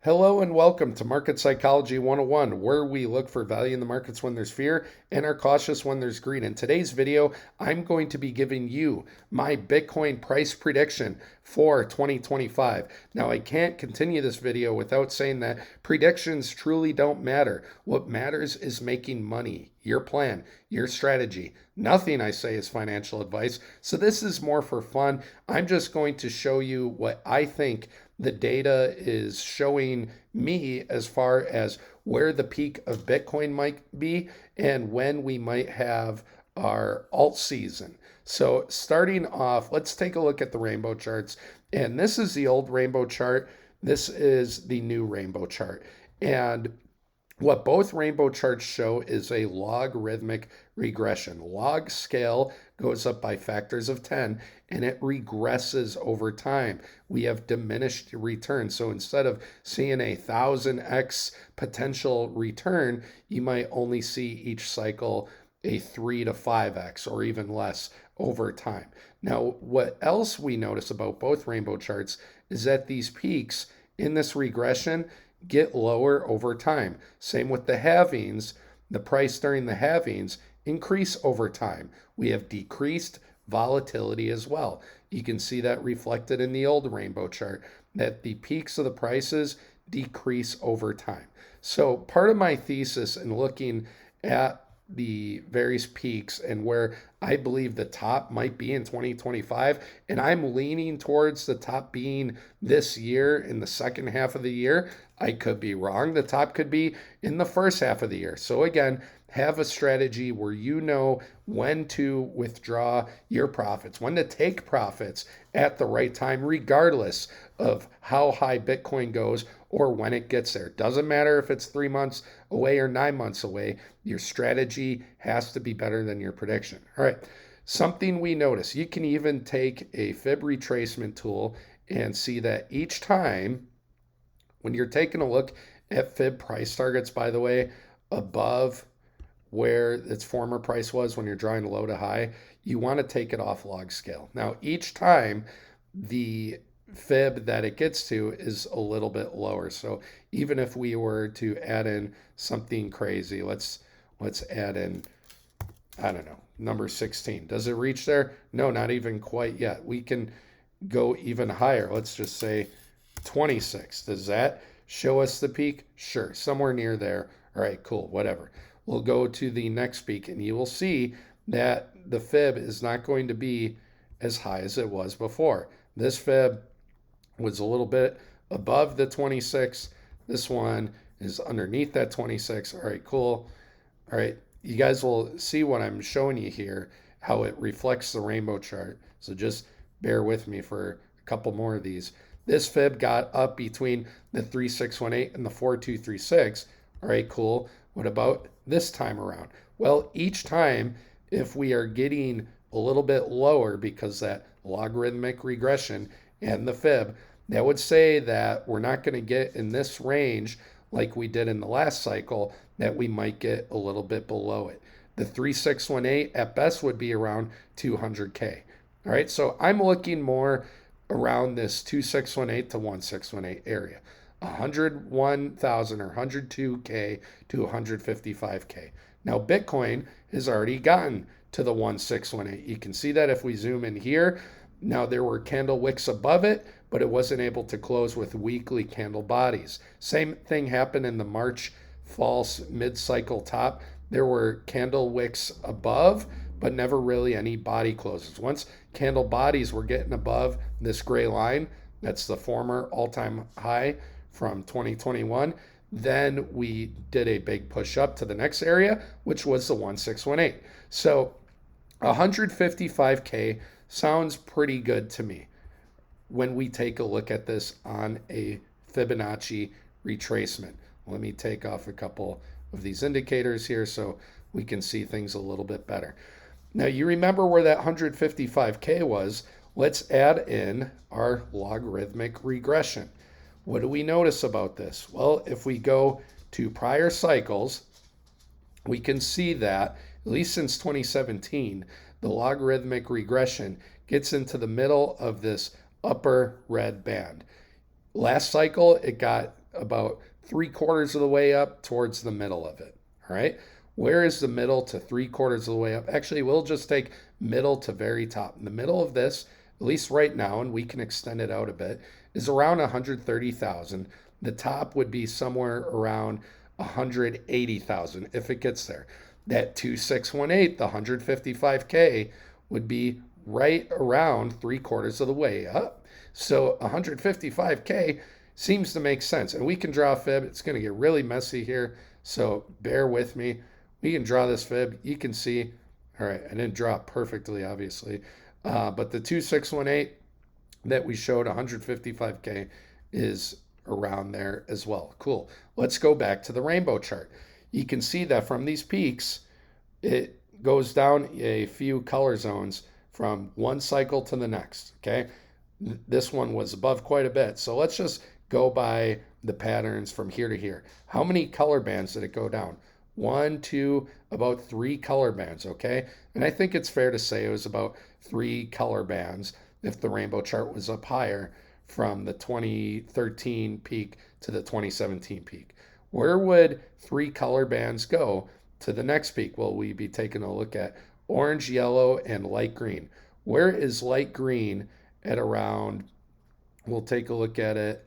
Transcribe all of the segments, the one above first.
Hello and welcome to Market Psychology 101, where we look for value in the markets when there's fear and are cautious when there's greed. In today's video, I'm going to be giving you my Bitcoin price prediction for 2025. Now, I can't continue this video without saying that predictions truly don't matter. What matters is making money, your plan, your strategy. Nothing I say is financial advice. So this is more for fun. I'm just going to show you what I think the data is showing me as far as where the peak of Bitcoin might be and when we might have our alt season. So starting off, let's take a look at the rainbow charts. And this is the old rainbow chart. This is the new rainbow chart. And what both rainbow charts show is a logarithmic regression. Log scale goes up by factors of 10 and it regresses over time. We have diminished return. So instead of seeing a 1000x potential return, you might only see each cycle a 3 to 5x or even less over time. Now, what else we notice about both rainbow charts is that these peaks in this regression get lower over time. Same with the halvings. The price during the halvings increase over time. We have decreased volatility as well. You can see that reflected in the old rainbow chart, that the peaks of the prices decrease over time. So part of my thesis in looking at the various peaks and where I believe the top might be in 2025, and I'm leaning towards the top being this year in the second half of the year. I could be wrong. The top could be in the first half of the year. So again, have a strategy where you know when to withdraw your profits, when to take profits at the right time, regardless of how high Bitcoin goes or when it gets there. Doesn't matter if it's 3 months away or 9 months away. Your strategy has to be better than your prediction. All right. Something we notice, you can even take a fib retracement tool and see that each time when you're taking a look at fib price targets, by the way, above where its former price was when you're drawing low to high, you want to take it off log scale. Now, each time the fib that it gets to is a little bit lower. So even if we were to add in something crazy, let's add in, I don't know, number 16. Does it reach there? No, not even quite yet. We can go even higher. Let's just say 26. Does that show us the peak? Sure, somewhere near there. All right, cool, whatever. We'll go to the next peak and you will see that the fib is not going to be as high as it was before. This fib was a little bit above the 26. This one is underneath that 26. All right, cool. All right, you guys will see what I'm showing you here, how it reflects the rainbow chart. So just bear with me for a couple more of these. This fib got up between the 3618 and the 4236. All right, cool. What about this time around? Well, each time, if we are getting a little bit lower because that logarithmic regression and the fib, that would say that we're not going to get in this range like we did in the last cycle, that we might get a little bit below it. The 3618 at best would be around 200K. All right, so I'm looking more around this 2618 to 1618 area. 101,000 or 102K to 155K. Now, Bitcoin has already gotten to the 1618. You can see that if we zoom in here. Now, there were candle wicks above it, but it wasn't able to close with weekly candle bodies. Same thing happened in the March false mid-cycle top. There were candle wicks above, but never really any body closes. Once candle bodies were getting above this gray line, that's the former all-time high from 2021, then we did a big push up to the next area, which was the 1618. So 155K sounds pretty good to me when we take a look at this on a Fibonacci retracement. Let me take off a couple of these indicators here so we can see things a little bit better. Now, you remember where that 155K was. Let's add in our logarithmic regression. What do we notice about this? Well, if we go to prior cycles, we can see that, at least since 2017, the logarithmic regression gets into the middle of this upper red band. Last cycle, it got about 3/4 of the way up towards the middle of it. All right. Where is the middle to 3/4 of the way up? Actually, we'll just take middle to very top. In the middle of this, at least right now, and we can extend it out a bit, is around 130,000. The top would be somewhere around 180,000 if it gets there. That 2618, the 155K, would be right around 3/4 of the way up. So 155K seems to make sense. And we can draw a fib. It's going to get really messy here, so bear with me. We can draw this fib. You can see, all right, I didn't draw it perfectly, obviously, but the 2618 that we showed, 155K, is around there as well. Cool. Let's go back to the rainbow chart. You can see that from these peaks, it goes down a few color zones from one cycle to the next. Okay. This one was above quite a bit. So let's just go by the patterns from here to here. How many color bands did it go down? One, two, about 3 color bands. Okay. And I think it's fair to say it was about 3 color bands if the rainbow chart was up higher from the 2013 peak to the 2017 peak. Where would 3 color bands go to the next peak? Well, we'd be taking a look at orange, yellow, and light green. Where is light green at around? We'll take a look at it,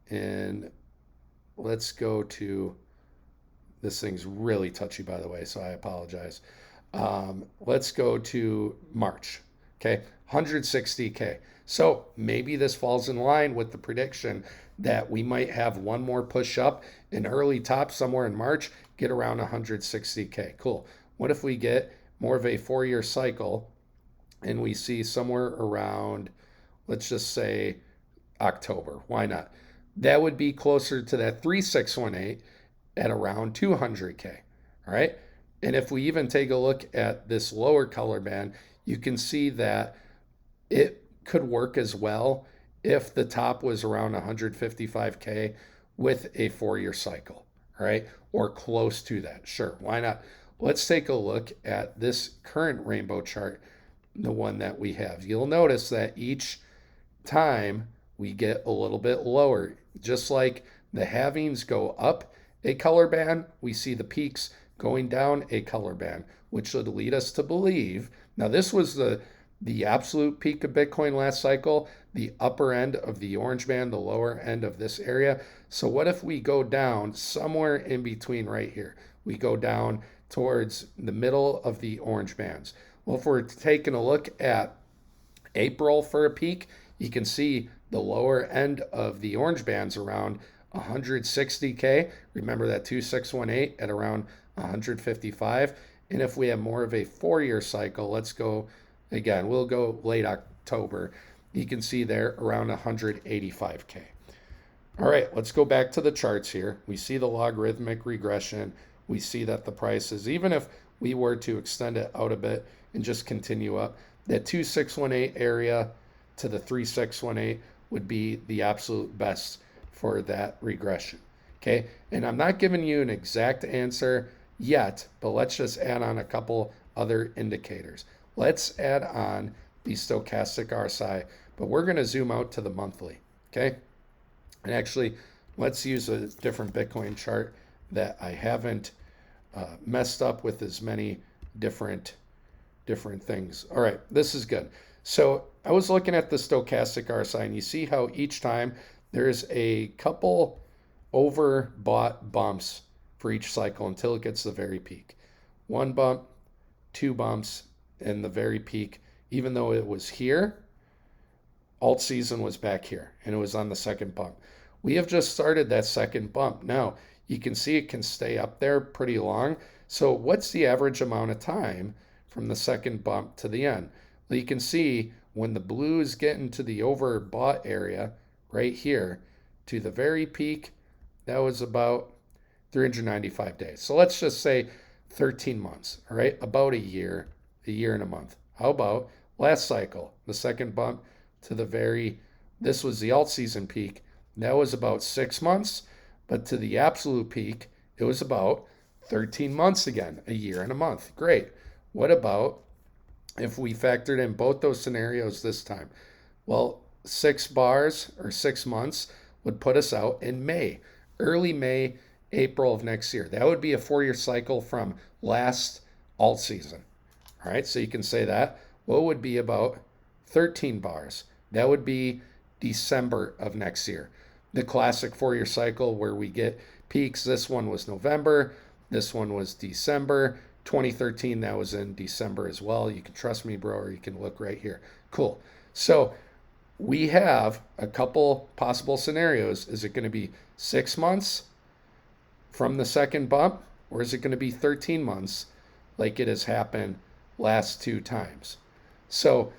and let's go to, this thing's really touchy, by the way, so I apologize. Let's go to March. Okay, 160K. So maybe this falls in line with the prediction that we might have one more push up, an early top somewhere in March, get around 160K. Cool. What if we get more of a 4-year cycle and we see somewhere around, let's just say October? Why not? That would be closer to that 3618 at around 200K. All right. And if we even take a look at this lower color band, you can see that it could work as well if the top was around 155K with a 4-year cycle, right? Or close to that. Sure, why not? Let's take a look at this current rainbow chart, the one that we have. You'll notice that each time we get a little bit lower. Just like the halvings go up a color band, we see the peaks going down a color band, which would lead us to believe, now this was the absolute peak of Bitcoin last cycle, the upper end of the orange band, the lower end of this area. So what if we go down somewhere in between right here? We go down towards the middle of the orange bands. Well, if we're taking a look at April for a peak, you can see the lower end of the orange bands around 160K. Remember that 2618 at around 155. And if we have more of a 4-year cycle, let's go again, we'll go late October. You can see there around 185K. All right, let's go back to the charts here. We see the logarithmic regression. We see that the prices, even if we were to extend it out a bit and just continue up, that 2618 area to the 3618 would be the absolute best for that regression. Okay, and I'm not giving you an exact answer yet, but let's just add on a couple other indicators. Let's add on the stochastic RSI, but we're going to zoom out to the monthly. Okay, and actually, let's use a different Bitcoin chart that I haven't messed up with as many different things. All right, this is good. So I was looking at the stochastic RSI, and you see how each time there's a couple overbought bumps for each cycle until it gets to the very peak. 1 bump, 2 bumps, and the very peak, even though it was here, alt season was back here, and it was on the second bump. We have just started that second bump. Now, you can see it can stay up there pretty long. So what's the average amount of time from the second bump to the end? Well, you can see when the blue is getting to the overbought area right here to the very peak, that was about 395 days. So let's just say 13 months, all right? About a year and a month. How about last cycle, the second bump to the very, this was the alt season peak. That was about 6 months, but to the absolute peak, it was about 13 months again, a year and a month. Great. What about if we factored in both those scenarios this time? Well, 6 bars or 6 months would put us out in May. early May, April of next year. That would be a 4-year cycle from last alt season. All right, so you can say that. What would be about 13 bars? That would be December of next year. The classic 4-year cycle where we get peaks. This one was November. This one was December. 2013, that was in December as well. You can trust me, bro, or you can look right here. Cool. So we have a couple possible scenarios. Is it going to be 6 months from the second bump, or is it going to be 13 months like it has happened last 2 times? So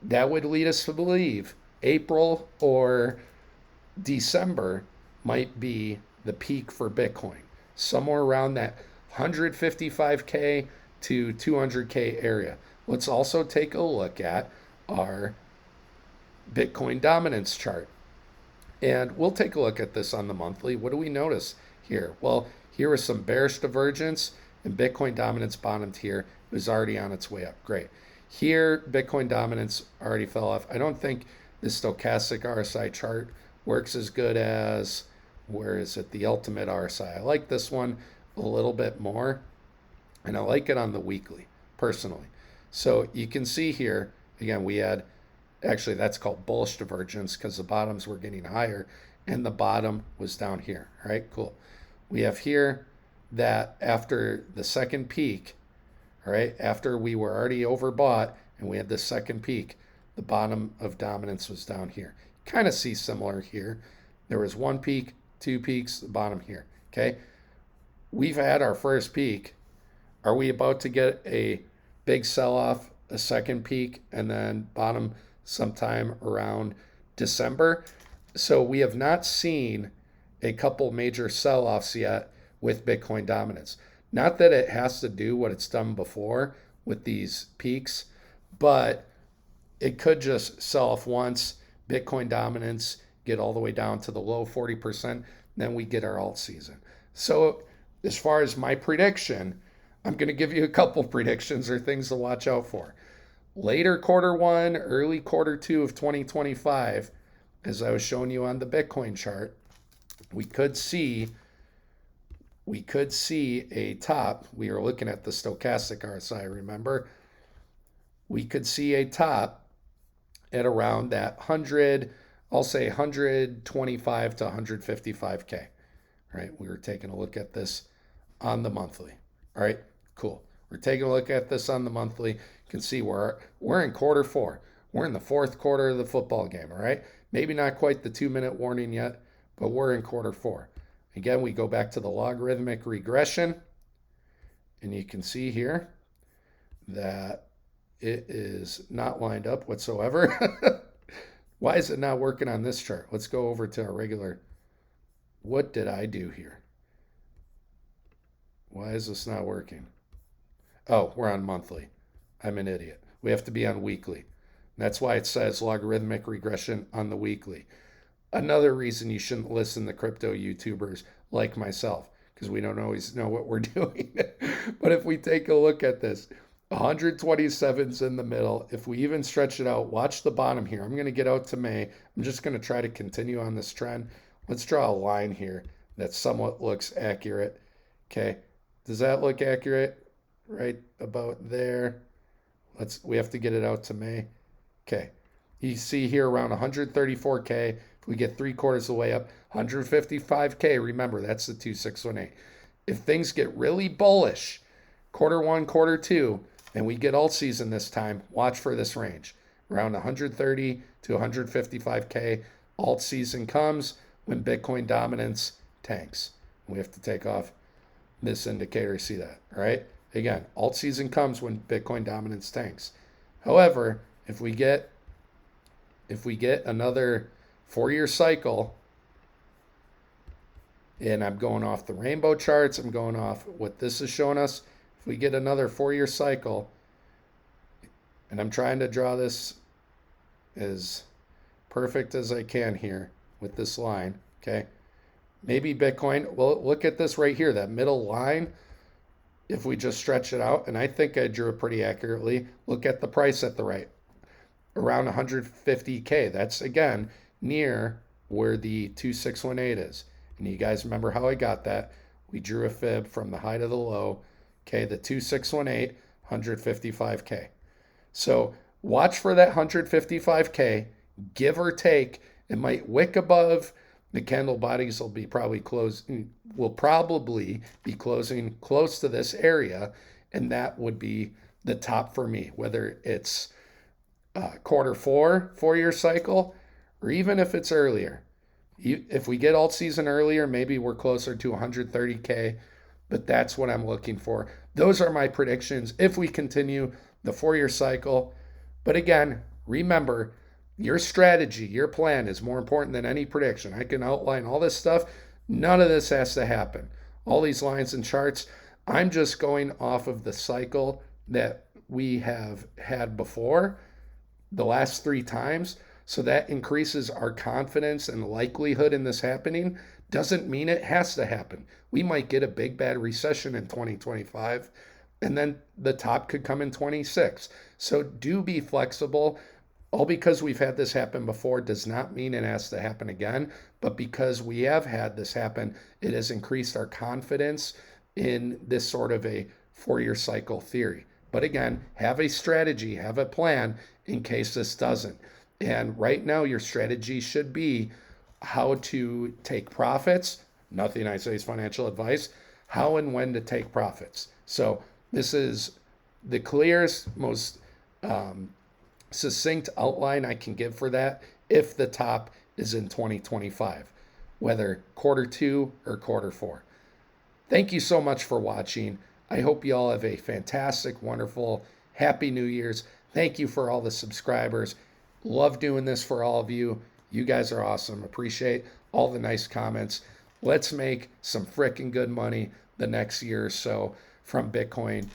that would lead us to believe April or December might be the peak for Bitcoin, somewhere around that 155K to 200K area. Let's also take a look at our Bitcoin dominance chart. And we'll take a look at this on the monthly. What do we notice here? Well, here was some bearish divergence, and Bitcoin dominance bottomed here. It was already on its way up. Great. Here, Bitcoin dominance already fell off. I don't think the stochastic RSI chart works as good as, where is it, the ultimate RSI. I like this one a little bit more, and I like it on the weekly, personally. So you can see here, again, we had, actually that's called bullish divergence because the bottoms were getting higher and the bottom was down here. All right, cool. We have here that after the second peak, all right, after we were already overbought and we had the second peak, the bottom of dominance was down here. Kind of see similar here. There was 1 peak, 2 peaks, the bottom here. Okay, we've had our first peak. Are we about to get a big sell-off, a second peak, and then bottom sometime around December? So we have not seen a couple major sell-offs yet with Bitcoin dominance. Not that it has to do what it's done before with these peaks, but it could just sell off once, Bitcoin dominance, get all the way down to the low 40%, then we get our alt season. So as far as my prediction, I'm going to give you a couple predictions or things to watch out for. Later quarter 1, early quarter 2 of 2025, as I was showing you on the Bitcoin chart, we could see a top. We are looking at the stochastic RSI, remember? We could see a top at around that 100, I'll say 125 to 155K. All right, we were taking a look at this on the monthly. All right, cool. We're taking a look at this on the monthly. You can see we're in quarter 4. We're in the 4th quarter of the football game, all right? Maybe not quite the 2-minute warning yet, but we're in quarter 4. Again, we go back to the logarithmic regression, and you can see here that it is not lined up whatsoever. Why is it not working on this chart? Let's go over to our regular. What did I do here? Why is this not working? Oh, we're on monthly. I'm an idiot. We have to be on weekly. That's why it says logarithmic regression on the weekly. Another reason you shouldn't listen to crypto YouTubers like myself, because we don't always know what we're doing. But if we take a look at this, 127's in the middle. If we even stretch it out, watch the bottom here. I'm going to get out to May. I'm just going to try to continue on this trend. Let's draw a line here that somewhat looks accurate. Okay. Does that look accurate? Right about there. We have to get it out to May. Okay. You see here around 134K. If we get 3/4 of the way up, 155K. Remember, that's the 2618. If things get really bullish, quarter 1, quarter 2, and we get alt season this time, watch for this range. Around 130 to 155K. Alt season comes when Bitcoin dominance tanks. We have to take off this indicator. See that, all right? Again, alt season comes when Bitcoin dominance tanks. However, if we get another 4-year cycle, and I'm going off the rainbow charts, I'm going off what this is showing us. If we get another 4-year cycle, and I'm trying to draw this as perfect as I can here with this line, okay? Maybe Bitcoin, well, look at this right here, that middle line. If we just stretch it out, and I think I drew it pretty accurately, look at the price at the right, around 150K. That's, again, near where the 2618 is. And you guys remember how I got that. We drew a fib from the high to the low. Okay, the 2618, 155K. So watch for that 155K, give or take. It might wick above. The candle bodies will probably be closing close to this area, and that would be the top for me, whether it's quarter four, 4 year cycle, or even if it's earlier. If we get alt season earlier, maybe we're closer to 130K, but that's what I'm looking for. Those are my predictions if we continue the 4 year cycle. But again, remember, your strategy, your plan is more important than any prediction. I can outline all this stuff. None of this has to happen. All these lines and charts, I'm just going off of the cycle that we have had before the last 3 times. So that increases our confidence and likelihood in this happening. Doesn't mean it has to happen. We might get a big bad recession in 2025, and then the top could come in 26. So do be flexible. All because we've had this happen before does not mean it has to happen again. But because we have had this happen, it has increased our confidence in this sort of a 4 year cycle theory. But again, have a strategy, have a plan in case this doesn't. And right now, your strategy should be how to take profits. Nothing I say is financial advice. How and when to take profits. So this is the clearest, most succinct outline I can give for that if the top is in 2025, whether quarter two or quarter four. Thank you so much for watching. I hope you all have a fantastic, wonderful, happy New Year's. Thank you for all the subscribers. Love doing this for all of you. You guys are awesome. Appreciate all the nice comments. Let's make some freaking good money the next year or so from Bitcoin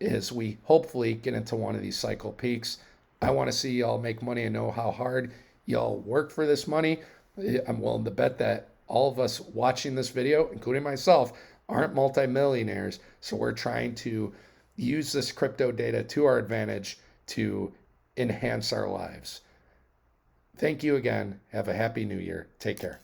as we hopefully get into one of these cycle peaks. I want to see y'all make money and know how hard y'all work for this money. I'm willing to bet that all of us watching this video, including myself, aren't multimillionaires. So we're trying to use this crypto data to our advantage to enhance our lives. Thank you again. Have a happy new year. Take care.